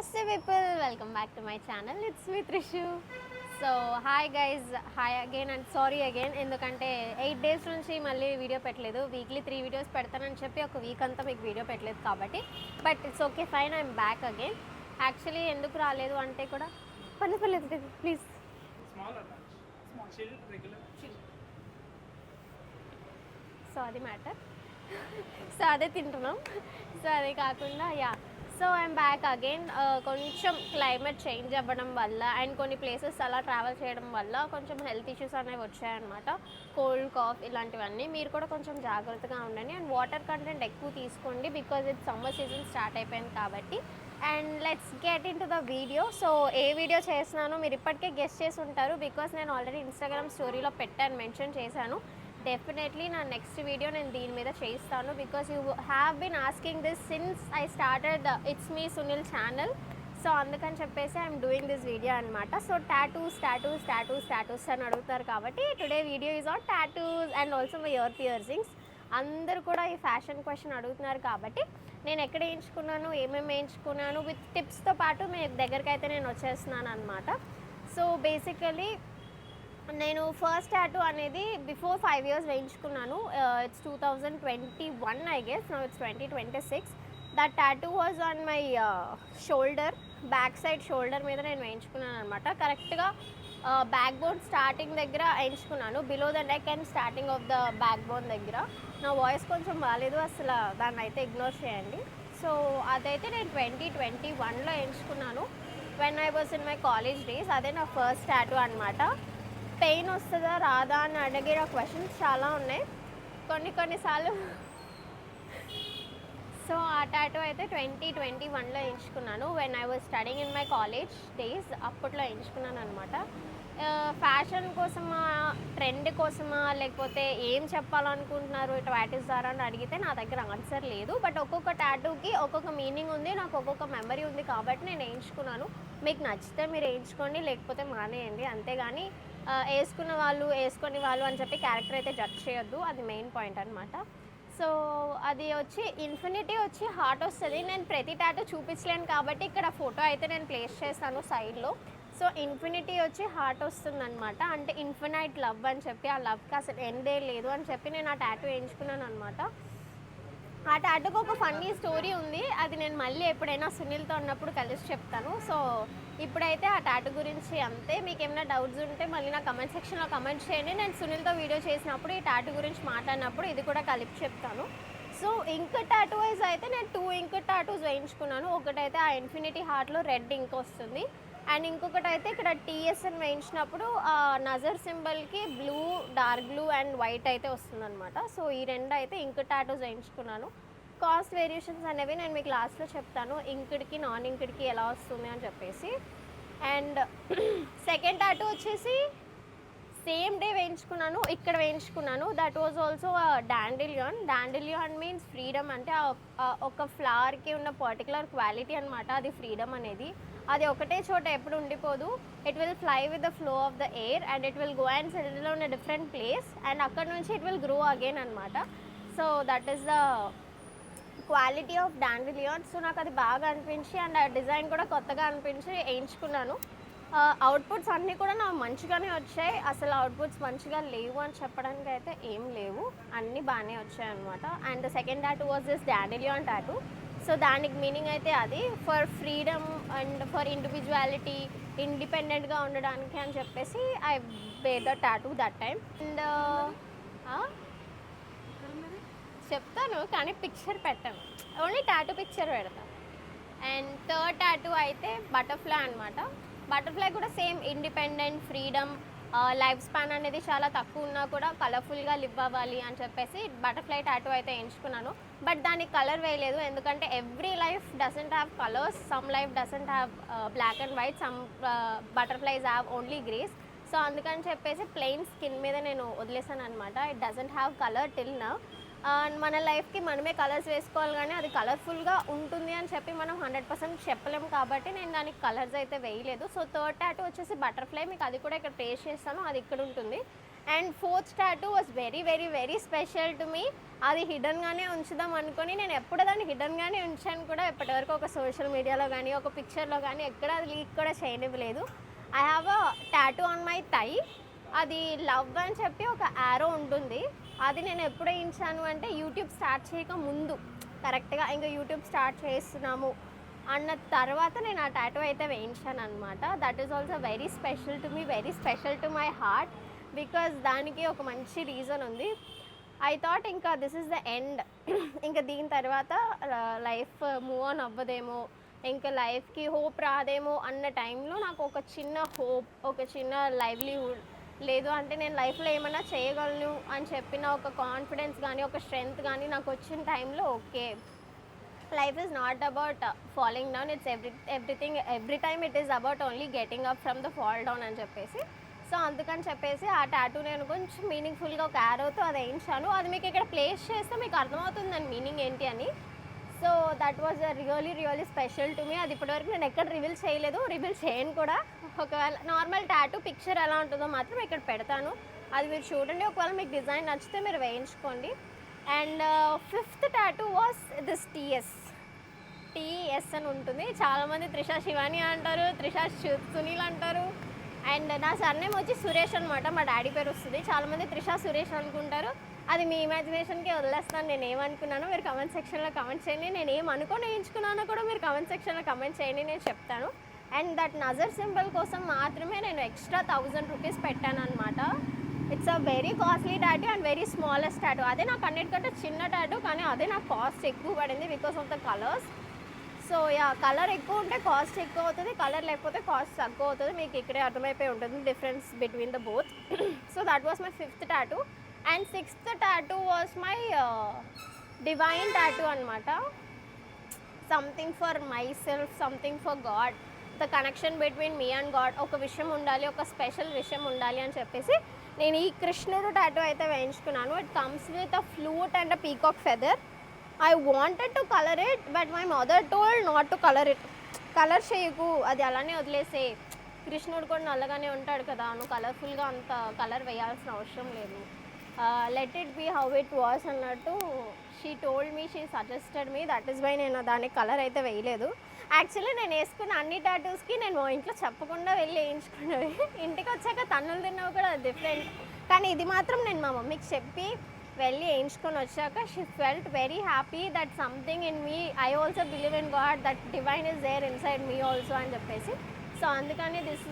Namaste people, welcome back to my channel. It's me Trishu. So hi guys, hi again and sorry again ఎందుకంటే 8 days నుంచి మళ్ళీ video పెట్టలేదు. Weekly 3 videos పెడతానని చెప్పి ఒక week అంతా మీకు వీడియో పెట్టలేదు కాబట్టి but it's okay fine, I'm back again. Actually ఎందుకు రాలేదు అంటే కూడా పర్లేదు ప్లీజ్. సో అది మ్యాటర్. సో అదే తింటున్నాం. సో అదే కాకుండా సో ఐఎమ్ బ్యాక్ అగైన్. కొంచెం క్లైమేట్ చేంజ్ అవ్వడం వల్ల అండ్ కొన్ని ప్లేసెస్ అలా ట్రావెల్ చేయడం వల్ల కొంచెం హెల్త్ ఇష్యూస్ అనేవి వచ్చాయన్నమాట. కోల్డ్, కాఫ్ ఇలాంటివన్నీ. మీరు కూడా కొంచెం జాగ్రత్తగా ఉండండి అండ్ వాటర్ కంటెంట్ ఎక్కువ తీసుకోండి బికాజ్ ఇది సమ్మర్ సీజన్ స్టార్ట్ అయిపోయింది కాబట్టి. And let's get in to the video. So A video చేస్తున్నానో మీరు ఇప్పటికే గెస్ట్ చేసి ఉంటారు బికాజ్ నేను ఆల్రెడీ ఇన్స్టాగ్రామ్ స్టోరీలో పెట్టాను, మెన్షన్ చేశాను. డెఫినెట్లీ నా నెక్స్ట్ వీడియో నేను దీని మీద చేస్తాను because you have been asking this since I started it's me Sunil channel. So అందుకని చెప్పేసి ఐఎమ్ డూయింగ్ దిస్ వీడియో అనమాట. సో టాటూస్ అని అడుగుతారు కాబట్టి today video is on tattoos and also my piercings. అందరూ కూడా ఈ ఫ్యాషన్ క్వశ్చన్ అడుగుతున్నారు కాబట్టి నేను ఎక్కడ వేయించుకున్నాను, ఏమేమి వేయించుకున్నాను విత్ టిప్స్తో పాటు మీ దగ్గరికి అయితే నేను వచ్చేస్తున్నాను అనమాట. సో బేసికలీ నేను ఫస్ట్ టాటూ అనేది బిఫోర్ 5 years వేయించుకున్నాను. It's 2021 I guess. Now it's 2026. That tattoo was on my shoulder, back side shoulder మీద నేను వేయించుకున్నాను అనమాట. కరెక్ట్గా బ్యాక్ బోన్ స్టార్టింగ్ దగ్గర వేయించుకున్నాను, below the neck and starting of the backbone దగ్గర. నా వాయిస్ కొంచెం బాగాలేదు, అసలు దాన్ని అయితే ఇగ్నోర్ చేయండి. సో అదైతే నేను 2021లో వేయించుకున్నాను when I was in my college days. అదే నా ఫస్ట్ టాటూ అనమాట. పెయిన్ వస్తుందా రాదా అని అడిగిన క్వశ్చన్స్ చాలా ఉన్నాయి కొన్నిసార్లు. సో ఆ టాటూ అయితే 2021లో ఎంచుకున్నాను when I was studying in my college days. అప్పట్లో ఎంచుకున్నాను అనమాట. ఫ్యాషన్ కోసమా, ట్రెండ్ కోసమా, లేకపోతే ఏం చెప్పాలనుకుంటున్నారు టాటూస్ ద్వారా అని అడిగితే నా దగ్గర ఆన్సర్ లేదు. బట్ ఒక్కొక్క టాటూకి ఒక్కొక్క మీనింగ్ ఉంది, నాకు ఒక్కొక్క మెమరీ ఉంది కాబట్టి నేను వేయించుకున్నాను. మీకు నచ్చితే మీరు వేయించుకోండి, లేకపోతే మానేయండి. అంతేగాని వేసుకున్న వాళ్ళు వేసుకొని వాళ్ళు అని చెప్పి క్యారెక్టర్ అయితే జడ్జ్ చేయొద్దు, అది మెయిన్ పాయింట్ అనమాట. సో అది వచ్చి ఇన్ఫినిటీ వచ్చి హార్ట్ వస్తుంది. నేను ప్రతి టాటూ చూపించలేను కాబట్టి ఇక్కడ ఫోటో అయితే నేను ప్లేస్ చేస్తాను సైడ్లో. సో ఇన్ఫినిటీ వచ్చి హార్ట్ వస్తుంది అనమాట. అంటే ఇన్ఫినైట్ లవ్ అని చెప్పి, ఆ లవ్కి అసలు ఎండే లేదు అని చెప్పి నేను ఆ టాటూ వేయించుకున్నాను అనమాట. ఆ టాటూకి ఒక ఫన్నీ స్టోరీ ఉంది, అది నేను మళ్ళీ ఎప్పుడైనా సునీల్తో ఉన్నప్పుడు కలిసి చెప్తాను. సో ఇప్పుడైతే ఆ టాటూ గురించి అంతే. మీకు ఏమైనా డౌట్స్ ఉంటే మళ్ళీ నా కమెంట్ సెక్షన్లో కమెంట్ చేయండి. నేను సునీల్తో వీడియో చేసినప్పుడు ఈ టాటూ గురించి మాట్లాడినప్పుడు ఇది కూడా కలిపి చెప్తాను. సో ఇంక్ టాటూ వైజ్ అయితే నేను 2 ఇంక్ టాటూస్ వేయించుకున్నాను. ఒకటైతే ఆ ఇన్ఫినిటీ హార్ట్లో రెడ్ ఇంక్ వస్తుంది అండ్ ఇంకొకటి అయితే ఇక్కడ టీఎస్ఎన్ వేయించినప్పుడు ఆ నజర్ సింబల్కి blue, dark blue and white అయితే వస్తుందన్నమాట. సో ఈ రెండు అయితే ఇంక్ టాటూస్ వేయించుకున్నాను. కాస్ట్ వేరియేషన్స్ అనేవి నేను మీకు లాస్ట్లో చెప్తాను, ఇంక్డ్కి నాన్ ఇంక్డ్కి ఎలా వస్తుంది అని చెప్పేసి. అండ్ సెకండ్ టాటూ వచ్చేసి సేమ్ డే వేయించుకున్నాను, ఇక్కడ వేయించుకున్నాను. That was also dandelion means freedom. అంటే ఒక ఫ్లవర్కి ఉన్న పర్టికులర్ క్వాలిటీ అనమాట అది ఫ్రీడమ్ అనేది. అది ఒకటే చోట ఎప్పుడు ఉండిపోదు. It will fly with the flow of the air and it will go and settle on a different place and అక్కడ నుంచి ఇట్ విల్ గ్రో అగైన్ అనమాట. So that is the quality of dandelion. So నాకు అది బాగా అనిపించి and ఆ design కూడా కొత్తగా అనిపించి వేయించుకున్నాను. అవుట్పుట్స్ అన్నీ కూడా నాకు మంచిగానే వచ్చాయి, అసలు అవుట్పుట్స్ మంచిగా లేవు అని చెప్పడానికి అయితే ఏం లేవు, అన్నీ బాగానే వచ్చాయి అనమాట. And second tattoo was this dandelion tattoo. So దానికి మీనింగ్ అయితే అది for freedom and for individuality, ఇండిపెండెంట్గా ఉండడానికి అని చెప్పేసి I wear the tattoo that time. And చెప్తాను కానీ పిక్చర్ పెట్టాను, ఓన్లీ టాటూ పిక్చర్ పెడతాను. అండ్ థర్డ్ టాటూ అయితే బటర్ఫ్లై అనమాట. బటర్ఫ్లై కూడా same independent, freedom, life span అనేది చాలా తక్కువ ఉన్నా కూడా కలర్ఫుల్గా లివ్ అవ్వాలి అని చెప్పేసి బటర్ఫ్లై టాటూ అయితే ఎంచుకున్నాను. బట్ దానికి కలర్ వేయలేదు ఎందుకంటే every life doesn't have colours, some life doesn't have black and white, some butterflies have only greys. సో అందుకని చెప్పేసి ప్లెయిన్ స్కిన్ మీద నేను వదిలేసాను అనమాట. It doesn't have colour till now. మన లైఫ్కి మనమే కలర్స్ వేసుకోవాలి కానీ అది కలర్ఫుల్గా ఉంటుంది అని చెప్పి మనం 100% చెప్పలేము కాబట్టి నేను దానికి కలర్స్ అయితే వేయలేదు. సో థర్డ్ టాటూ వచ్చేసి బటర్ఫ్లై, మీకు అది కూడా ఇక్కడ టేస్ట్ చేస్తాను, అది ఇక్కడ ఉంటుంది. And fourth tattoo was very very very special to me. అది హిడన్గానే ఉంచుదాం అనుకొని నేను ఎప్పుడు దాన్ని హిడన్గానే ఉంచాను కూడా. ఇప్పటివరకు ఒక సోషల్ మీడియాలో కానీ ఒక పిక్చర్లో కానీ ఎక్కడ అది లీక్ కూడా చేయనివ్వలేదు. I have a tattoo on my thigh. అది లవ్ అని చెప్పి ఒక యారో ఉంటుంది. అది నేను ఎప్పుడు వేయించాను అంటే యూట్యూబ్ స్టార్ట్ చేయక ముందు, కరెక్ట్గా ఇంకా యూట్యూబ్ స్టార్ట్ చేస్తున్నాము అన్న తర్వాత నేను ఆ టాటూ అయితే వేయించాను అనమాట. That is also very special to me, very special to my heart. Because దానికి ఒక మంచి రీజన్ ఉంది. ఐ థాట్ ఇంకా దిస్ ఇస్ ద ఎండ్, ఇంకా దీని తర్వాత లైఫ్ మూవ్ ఆన్ అవ్వదేమో, ఇంకా లైఫ్కి హోప్ రాదేమో అన్న టైంలో నాకు ఒక చిన్న హోప్, ఒక చిన్న లైవ్లీహుడ్, లేదు అంటే నేను లైఫ్లో ఏమైనా చేయగలను అని చెప్పిన ఒక కాన్ఫిడెన్స్ కానీ ఒక స్ట్రెంగ్త్ కానీ నాకు వచ్చిన టైంలో okay, life is not about falling down, it's everything every time it is about only getting up from the fall down అని చెప్పేసి. సో అందుకని చెప్పేసి ఆ టాటూ నేను కొంచెం మీనింగ్ఫుల్గా ఒక యారోతో అది వేయించాను. అది మీకు ఇక్కడ ప్లేస్ చేస్తే మీకు అర్థమవుతుంది దాని మీనింగ్ ఏంటి అని. So that was really really special to me. అది ఇప్పటివరకు నేను ఎక్కడ రివీల్ చేయలేదు, రివీల్ చేయను కూడా. ఒకవేళ నార్మల్ టాటూ పిక్చర్ ఎలా ఉంటుందో మాత్రం ఇక్కడ పెడతాను, అది మీరు చూడండి. ఒకవేళ మీకు డిజైన్ నచ్చితే మీరు వేయించుకోండి. And fifth tattoo was this TS అని ఉంటుంది. చాలామంది త్రిషా శివాని అంటారు, త్రిషా సునీల్ అంటారు. అండ్ నా సర్నేమ్ వచ్చి సురేష్ అనమాట, మా డాడీ పేరు వస్తుంది. చాలామంది త్రిషా సురేష్ అనుకుంటారు. అది మీ ఇమాజినేషన్కి వదిలేస్తాను. నేను ఏమనుకున్నానో మీరు కమెంట్ సెక్షన్లో కమెంట్ చేయండి. నేను ఏమనుకొని వేయించుకున్నానో కూడా మీరు కమెంట్ సెక్షన్లో కమెంట్ చేయండి, నేను చెప్తాను. అండ్ దట్ నజర్ సింబల్ కోసం మాత్రమే నేను ఎక్స్ట్రా 1000 రూపీస్ పెట్టాను అనమాట. It's a very costly tattoo and very smallest tattoo. అదే నాకు అన్నిటికంటే చిన్న టాటూ, కానీ అదే నాకు కాస్ట్ ఎక్కువ పడింది because of the colours. So yeah, colour ఎక్కువ ఉంటే కాస్ట్ ఎక్కువ అవుతుంది, కలర్ లేకపోతే కాస్ట్ తక్కువ అవుతుంది. మీకు ఇక్కడే అర్థమైపోయి ఉంటుంది difference between the both. So that was my fifth tattoo. And sixth tattoo was my divine tattoo అనమాట. Something for myself, something for God, the connection between me and God. ఒక విషయం ఉండాలి, ఒక స్పెషల్ విషయం ఉండాలి అని చెప్పేసి నేను ఈ కృష్ణుడు టాటూ అయితే వేయించుకున్నాను. It comes with a flute and a peacock feather. I wanted to color it, but my mother told not to color it. Colour చేయకు, అది అలానే వదిలేసే, కృష్ణుడు కూడా నల్లగానే ఉంటాడు కదా, నువ్వు కలర్ఫుల్గా అంత కలర్ వేయాల్సిన అవసరం లేదు, let it be how it was అన్నట్టు she told me, she suggested me. That is why నేను దానికి కలర్ అయితే వేయలేదు. యాక్చువల్లీ నేను వేసుకున్న అన్ని టాటూస్కి నేను మా ఇంట్లో చెప్పకుండా వెళ్ళి వేయించుకున్నవి. ఇంటికి వచ్చాక తన్నులు తిన్నవి కూడా డిఫరెంట్, కానీ ఇది మాత్రం నేను మా మమ్మీకి చెప్పి వెళ్ళి వేయించుకొని వచ్చాక she felt very happy that something in me, I also believe in God, that divine is there inside me also అని చెప్పేసి. సో అందుకని this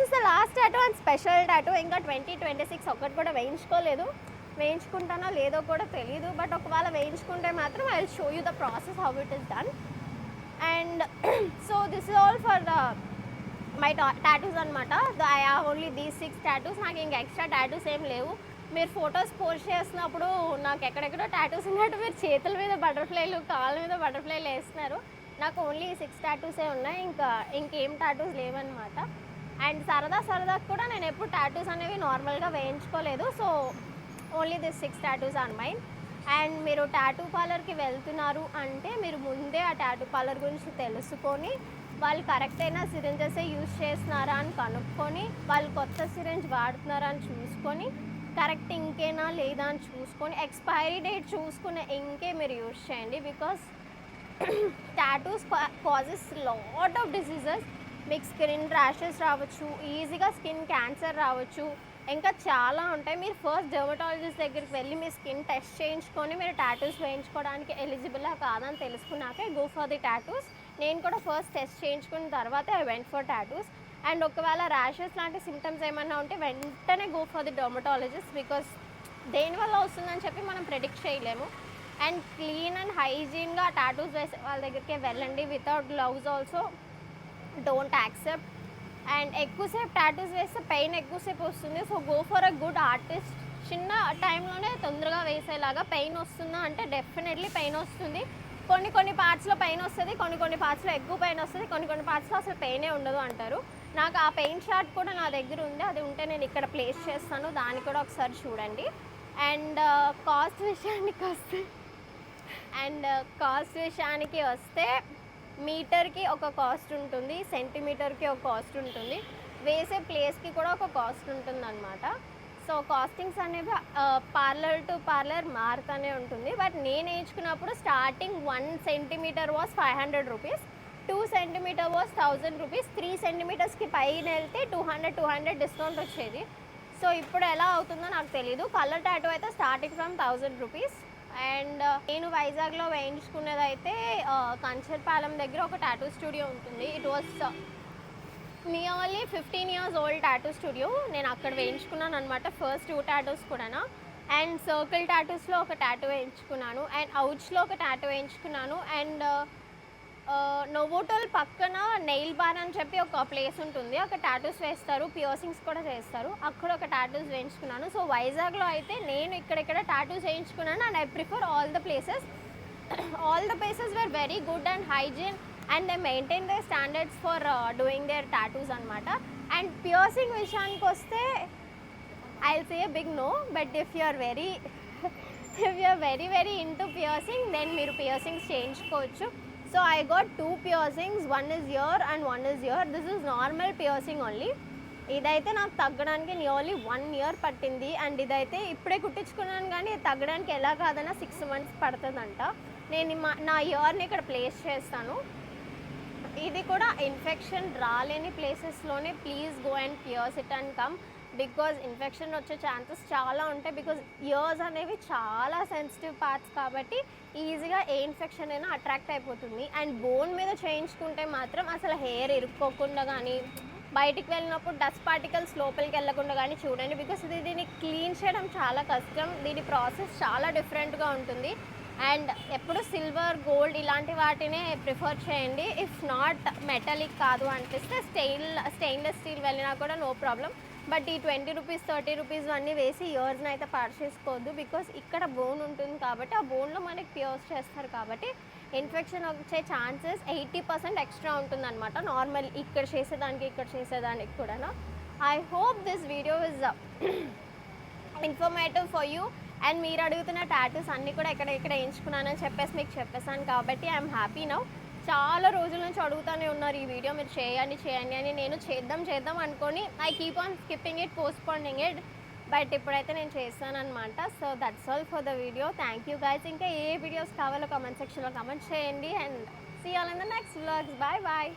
is the last tattoo and special tattoo. ఇంకా 2026 ఒకటి కూడా వేయించుకోలేదు, వేయించుకుంటానో లేదో కూడా తెలీదు. బట్ ఒకవేళ వేయించుకుంటే మాత్రం I will show you the process how it is done. And so this is all for the my tattoos అనమాట. I have only these 6 tattoos. నాకు ఇంకా ఎక్స్ట్రా టాటూస్ ఏం లేవు. మీరు ఫొటోస్ పోస్ట్ చేస్తున్నప్పుడు నాకు ఎక్కడెక్కడో టాటూస్ ఉన్నట్టు మీరు చేతుల మీద బటర్ఫ్లైలు, కాళ్ళ మీద బటర్ఫ్లైలు వేస్తున్నారు. నాకు ఓన్లీ 6 టాటూసే ఉన్నాయి, ఇంకేం టాటూస్ లేవన్నమాట. అండ్ సరదా కూడా నేను ఎప్పుడు టాటూస్ అనేవి నార్మల్గా వేయించుకోలేదు. So only this 6 tattoos are mine. And మీరు టాటూ పార్లర్కి వెళ్తున్నారు అంటే మీరు ముందే ఆ టాటూ పార్లర్ గురించి తెలుసుకొని, వాళ్ళు కరెక్ట్ అయిన సిరింజెసే యూజ్ చేస్తున్నారా అని కనుక్కొని, వాళ్ళు కొత్త సిరింజ్ వాడుతున్నారా అని చూసుకొని, కరెక్ట్ ఇంకేనా లేదా అని చూసుకొని, ఎక్స్పైరీ డేట్ చూసుకునే ఇంకే మీరు యూజ్ చేయండి. Because tattoos causes lot of diseases. మీకు స్కిన్ ర్యాషెస్ రావచ్చు, ఈజీగా స్కిన్ క్యాన్సర్ రావచ్చు, ఇంకా చాలా ఉంటాయి. మీరు ఫస్ట్ డెర్మటాలజిస్ట్ దగ్గరికి వెళ్ళి మీ స్కిన్ టెస్ట్ చేయించుకొని మీరు టాటూస్ వేయించుకోవడానికి ఎలిజిబుల్లా కాదని తెలుసుకున్నాకే గో ఫర్ ది టాటూస్. నేను కూడా ఫస్ట్ టెస్ట్ చేయించుకున్న తర్వాత I went for tattoos. And ఒకవేళ ర్యాషెస్ లాంటి సిమ్టమ్స్ ఏమన్నా ఉంటే వెంటనే go for the dermatologist, because దేనివల్ల వస్తుందని చెప్పి మనం ప్రెడిక్ట్ చేయలేము. అండ్ క్లీన్ అండ్ హైజీన్గా టాటూస్ వేసే వాళ్ళ దగ్గరికి వెళ్ళండి. Without gloves also don't accept. And ఎక్కువసేపు టాటూస్ వేస్తే పెయిన్ ఎక్కువసేపు వస్తుంది. So go for a good artist. చిన్న టైంలోనే తొందరగా వేసేలాగా. పెయిన్ వస్తుందా అంటే డెఫినెట్లీ పెయిన్ వస్తుంది. కొన్ని పార్ట్స్లో పెయిన్ వస్తుంది, కొన్ని పార్ట్స్లో ఎక్కువ పెయిన్ వస్తుంది, కొన్ని పార్ట్స్లో అసలు పెయినే ఉండదు అంటారు. నాకు ఆ పెయిన్ చార్ట్ కూడా నా దగ్గర ఉంది, అది ఉంటే నేను ఇక్కడ ప్లేస్ చేస్తాను, దాన్ని కూడా ఒకసారి చూడండి. అండ్ కాస్ట్ విషయానికి వస్తే మీటర్కి ఒక కాస్ట్ ఉంటుంది, సెంటీమీటర్కి ఒక కాస్ట్ ఉంటుంది, వేసే ప్లేస్కి కూడా ఒక కాస్ట్ ఉంటుంది అనమాట. సో సో కాస్టింగ్స్ అనేవి పార్లర్ టు పార్లర్ మారుతూనే ఉంటుంది. బట్ నేను వేయించుకున్నప్పుడు starting 1 centimetre was 500 rupees, 2 centimetre was 1000 rupees, 3 సెంటీమీటర్స్కి పైన వెళ్తే 200 డిస్కౌంట్ వచ్చేది. సో ఇప్పుడు ఎలా అవుతుందో నాకు తెలీదు. కలర్ టాటూ అయితే స్టార్టింగ్ ఫ్రమ్ 1000 రూపీస్. అండ్ నేను వైజాగ్లో వేయించుకునేది అయితే కంచర్పాలెం దగ్గర ఒక టాటూ స్టూడియో ఉంటుంది. It was nearly 15 years old tattoo studio. నేను అక్కడ వేయించుకున్నాను అనమాట ఫస్ట్ 2 టాటూస్ కూడా. అండ్ సర్కిల్ టాటూస్లో ఒక టాటూ వేయించుకున్నాను, అండ్ అవుచ్లో ఒక టాటూ వేయించుకున్నాను. అండ్ నోవోటల్ పక్కన నెయిల్ బార్ అని చెప్పి ఒక ప్లేస్ ఉంటుంది, అక్కడ టాటూస్ వేస్తారు, పియర్సింగ్స్ కూడా చేస్తారు. అక్కడ ఒక టాటూస్ వేయించుకున్నాను. సో వైజాగ్లో అయితే నేను ఇక్కడెక్కడ టాటూస్ వేయించుకున్నాను. And I prefer all the places. All the places where very good and hygiene and they maintain they standards for doing their tattoos అనమాట. అండ్ పియర్సింగ్ విషయానికి వస్తే I will say a big no. But if you are very into piercing then మీరు piercings చేయించుకోవచ్చు. So I got 2 piercings, 1 is here and 1 is here. This is normal piercing only. ఇదైతే నాకు తగ్గడానికి nearly 1 year పట్టింది. And ఇదైతే ఇప్పుడే కుట్టించుకున్నాను, కానీ తగ్గడానికి ఎలా కాదన్నా 6 months పడుతుందంట. నేను నా ఇయర్ని ఇక్కడ ప్లేస్ చేస్తాను. ఇది కూడా ఇన్ఫెక్షన్ రాలేని ప్లేసెస్లోనే please go and pierce it and come, because infection వచ్చే ఛాన్సెస్ చాలా ఉంటాయి. బికాజ్ ఇయర్స్ అనేవి చాలా సెన్సిటివ్ పార్ట్స్ కాబట్టి ఈజీగా ఏ ఇన్ఫెక్షన్ అయినా అట్రాక్ట్ అయిపోతుంది. అండ్ బోన్ మీద చేయించుకుంటే మాత్రం అసలు హెయిర్ ఇరుక్కోకుండా కానీ, బయటికి వెళ్ళినప్పుడు డస్ట్ పార్టికల్స్ లోపలికి వెళ్ళకుండా కానీ చూడండి. బికాస్ దీన్ని క్లీన్ చేయడం చాలా కష్టం, దీని ప్రాసెస్ చాలా డిఫరెంట్గా ఉంటుంది. అండ్ ఎప్పుడు సిల్వర్, గోల్డ్ ఇలాంటి వాటినే ప్రిఫర్ చేయండి. ఇఫ్ నాట్ మెటాలిక్ కాదు అనిపిస్తే స్టెయిన్లెస్ స్టీల్ వెళ్ళినా కూడా నో ప్రాబ్లం. బట్ ఈ 20 రూపీస్ 30 రూపీస్ అన్నీ వేసి ఇయర్స్ని అయితే పాడు చేసుకోవద్దు. బికాస్ ఇక్కడ బోన్ ఉంటుంది కాబట్టి ఆ బోన్లో మనకి పియర్స్ చేస్తారు కాబట్టి ఇన్ఫెక్షన్ వచ్చే ఛాన్సెస్ 80% ఎక్స్ట్రా ఉంటుందన్నమాట, నార్మల్ ఇక్కడ చేసేదానికి కూడా. I hope this video is informative for you. And మీరు అడుగుతున్న టాటూస్ అన్నీ కూడా ఎక్కడ వేయించుకున్నానని చెప్పేసి మీకు చెప్పేసాను కాబట్టి ఐఎమ్ హ్యాపీ నౌ. చాలా రోజుల నుంచి అడుగుతూనే ఉన్నారు ఈ వీడియో మీరు చేయండి అని. నేను చేద్దాం అనుకొని I keep on skipping it, postponing it. But ఇప్పుడైతే నేను చేస్తాను అనమాట. So that's all for the video. Thank you guys. ఇంకా ఏ వీడియోస్ కావాలో కామెంట్ సెక్షన్లో కామెంట్ చేయండి. And see all in the next vlogs. Bye bye.